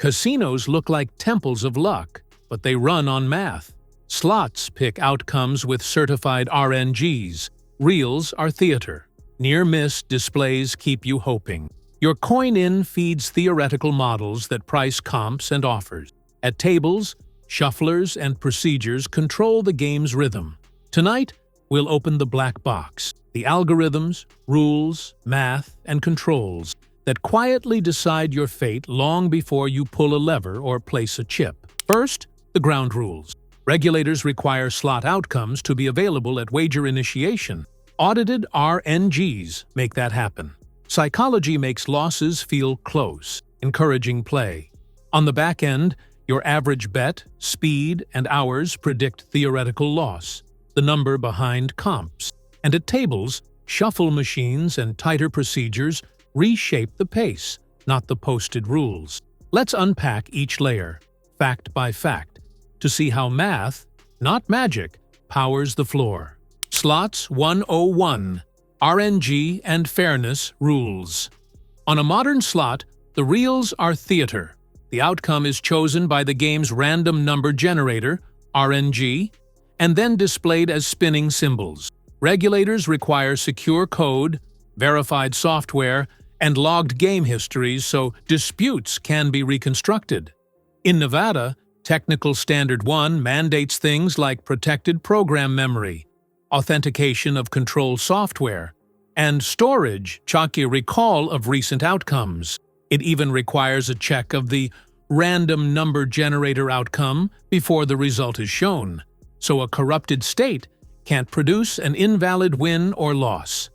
Casinos look like temples of luck, but they run on math. Slots pick outcomes with certified RNGs. Reels are theater. Near-miss displays keep you hoping. Your coin-in feeds theoretical models that price comps and offers. At tables, shufflers and procedures control the game's rhythm. Tonight, we'll open the black box, the algorithms, rules, math, and controls that quietly decide your fate long before you pull a lever or place a chip. First, the ground rules. Regulators require slot outcomes to be available at wager initiation. Audited RNGs make that happen. Psychology makes losses feel close, encouraging play. On the back end, your average bet, speed, and hours predict theoretical loss, the number behind comps. And at tables, shuffle machines and tighter procedures reshape the pace, not the posted rules. Let's unpack each layer, fact by fact, to see how math, not magic, powers the floor. Slots 101. RNG and Fairness Rules. On a modern slot, the reels are theater. The outcome is chosen by the game's random number generator, RNG, and then displayed as spinning symbols. Regulators require secure code, verified software, and logged game histories so disputes can be reconstructed. In Nevada, Technical Standard 1 mandates things like protected program memory, authentication of control software, and storage, chalky recall of recent outcomes. It even requires a check of the random number generator outcome before the result is shown, so a corrupted state can't produce an invalid win or loss.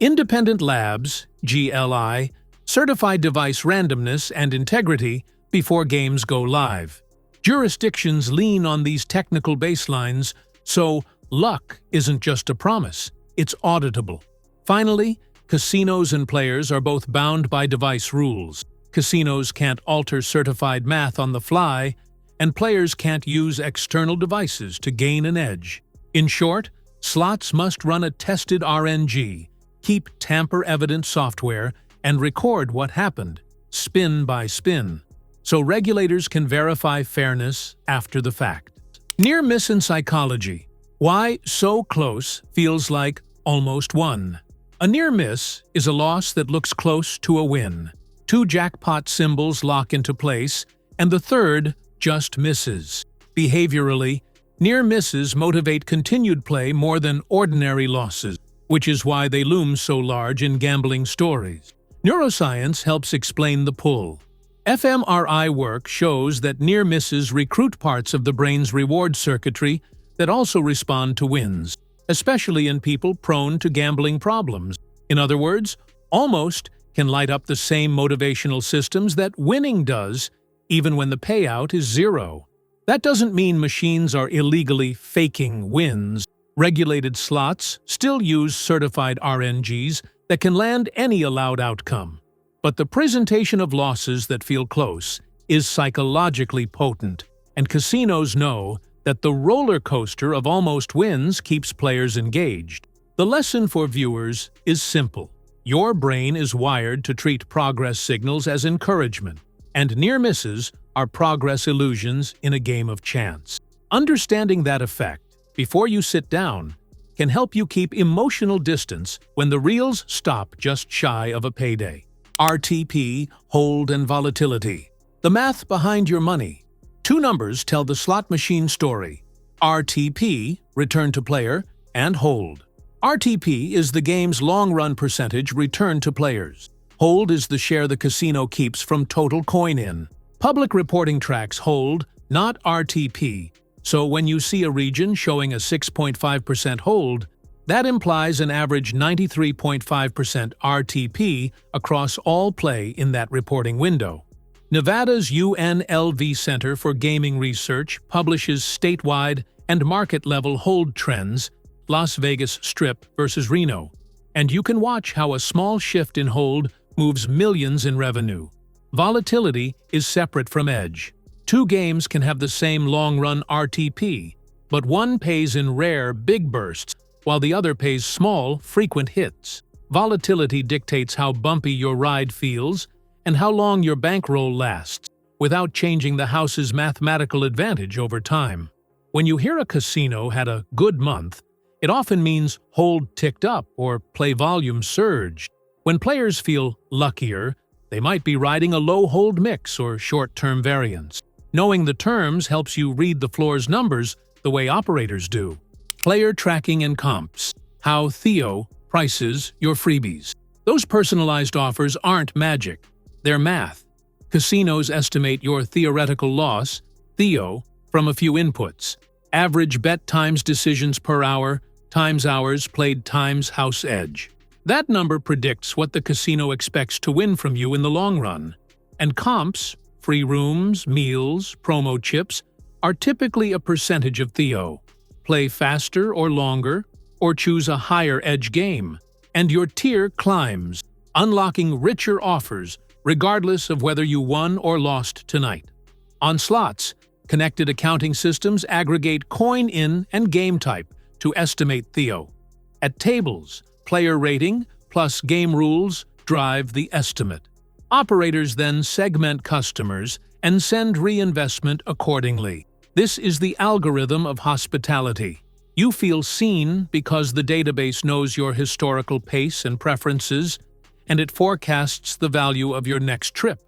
Independent labs, GLI, certify device randomness and integrity before games go live. Jurisdictions lean on these technical baselines, so luck isn't just a promise, it's auditable. Finally, casinos and players are both bound by device rules. Casinos can't alter certified math on the fly, and players can't use external devices to gain an edge. In short, slots must run a tested RNG, keep tamper-evident software, and record what happened, spin by spin, so regulators can verify fairness after the fact. Near miss in psychology. Why so close feels like almost won. A near miss is a loss that looks close to a win. Two jackpot symbols lock into place, and the third just misses. Behaviorally, near misses motivate continued play more than ordinary losses, which is why they loom so large in gambling stories. Neuroscience helps explain the pull. fMRI work shows that near misses recruit parts of the brain's reward circuitry that also respond to wins, especially in people prone to gambling problems. In other words, almost can light up the same motivational systems that winning does, even when the payout is zero. That doesn't mean machines are illegally faking wins. Regulated slots still use certified RNGs that can land any allowed outcome. But the presentation of losses that feel close is psychologically potent, and casinos know that the roller coaster of almost wins keeps players engaged. The lesson for viewers is simple. Your brain is wired to treat progress signals as encouragement, and near misses are progress illusions in a game of chance. Understanding that effect before you sit down can help you keep emotional distance when the reels stop just shy of a payday. RTP, hold and volatility. The math behind your money. Two numbers tell the slot machine story. RTP, return to player, and hold. RTP is the game's long-run percentage return to players. Hold is the share the casino keeps from total coin-in. Public reporting tracks hold, not RTP, so when you see a region showing a 6.5% hold, that implies an average 93.5% RTP across all play in that reporting window. Nevada's UNLV Center for Gaming Research publishes statewide and market-level hold trends, Las Vegas Strip versus Reno, and you can watch how a small shift in hold moves millions in revenue. Volatility is separate from edge. Two games can have the same long-run RTP, but one pays in rare, big bursts, while the other pays small, frequent hits. Volatility dictates how bumpy your ride feels and how long your bankroll lasts. without changing the house's mathematical advantage over time. When you hear a casino had a good month, it often means hold ticked up or play volume surged. When players feel luckier, they might be riding a low hold mix or short-term variance. Knowing the terms helps you read the floor's numbers the way operators do. Player tracking and comps. How Theo prices your freebies. Those personalized offers aren't magic, they're math. Casinos estimate your theoretical loss, Theo, from a few inputs. Average bet times decisions per hour, times hours played times house edge. That number predicts what the casino expects to win from you in the long run. And comps, free rooms, meals, promo chips, are typically a percentage of Theo. Play faster or longer, or choose a higher edge game, and your tier climbs, unlocking richer offers regardless of whether you won or lost tonight. On slots, connected accounting systems aggregate coin in and game type to estimate Theo. At tables, player rating plus game rules drive the estimate. Operators then segment customers and send reinvestment accordingly. This is the algorithm of hospitality. You feel seen because the database knows your historical pace and preferences, and it forecasts the value of your next trip.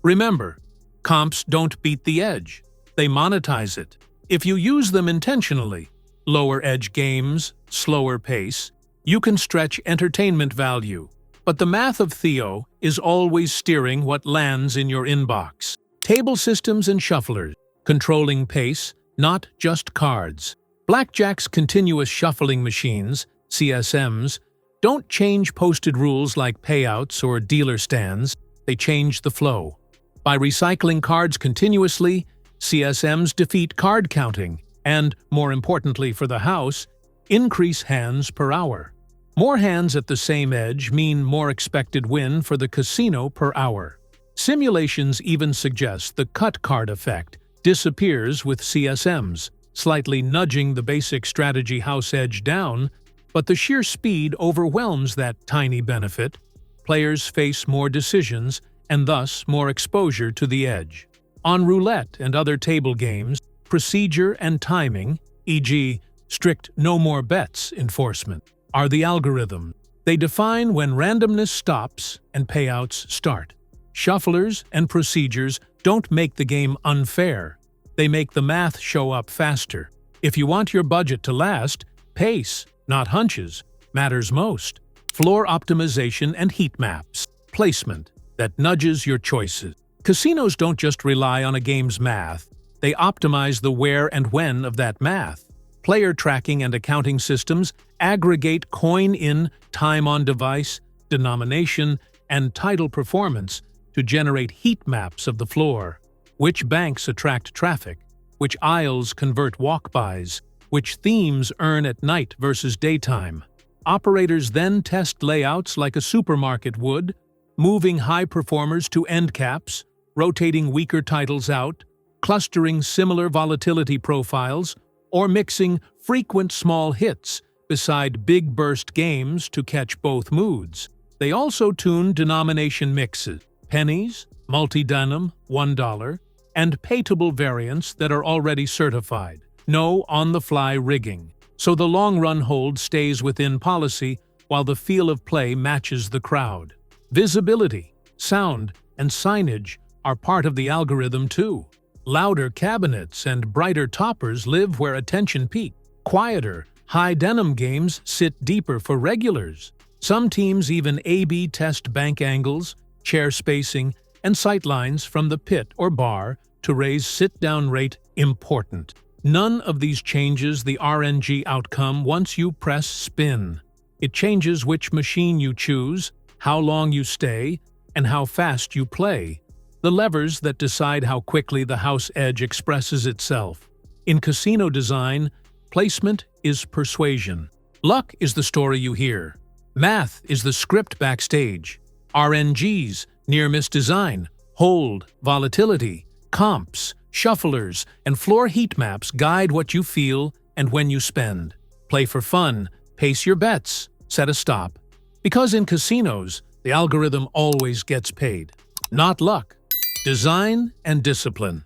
Remember, comps don't beat the edge. They monetize it. If you use them intentionally, lower edge games, slower pace, you can stretch entertainment value. But the math of Theo is always steering what lands in your inbox. Table systems and shufflers, controlling pace, not just cards. Blackjack's continuous shuffling machines, CSMs, don't change posted rules like payouts or dealer stands, they change the flow. By recycling cards continuously, CSMs defeat card counting and, more importantly for the house, increase hands per hour. More hands at the same edge mean more expected win for the casino per hour. Simulations even suggest the cut card effect disappears with CSMs, slightly nudging the basic strategy house edge down, but the sheer speed overwhelms that tiny benefit. Players face more decisions and thus more exposure to the edge. On roulette and other table games, procedure and timing, e.g., strict no more bets enforcement, are the algorithm. They define when randomness stops and payouts start. Shufflers and procedures don't make the game unfair. They make the math show up faster. If you want your budget to last, pace, not hunches, matters most. Floor optimization and heat maps. Placement that nudges your choices. Casinos don't just rely on a game's math. They optimize the where and when of that math. Player tracking and accounting systems aggregate coin-in, time on device, denomination, and title performance to generate heat maps of the floor. Which banks attract traffic, which aisles convert walk-bys, which themes earn at night versus daytime. Operators then test layouts like a supermarket would, moving high performers to end caps, rotating weaker titles out, clustering similar volatility profiles, or mixing frequent small hits beside big burst games to catch both moods. They also tune denomination mixes, pennies, multi-denim, $1, and payable variants that are already certified. No on-the-fly rigging, so the long-run hold stays within policy while the feel of play matches the crowd. Visibility, sound, and signage are part of the algorithm too. Louder cabinets and brighter toppers live where attention peaks. Quieter, high-denim games sit deeper for regulars. Some teams even A/B test bank angles, chair spacing, and sightlines from the pit or bar to raise sit-down rate important. None of these changes the RNG outcome once you press spin. It changes which machine you choose, how long you stay, and how fast you play. The levers that decide how quickly the house edge expresses itself. In casino design, placement is persuasion. Luck is the story you hear. Math is the script backstage. RNGs, near-miss design, hold, volatility, comps, shufflers, and floor heat maps guide what you feel and when you spend. Play for fun, pace your bets, set a stop. Because in casinos, the algorithm always gets paid. Not luck. Design and discipline.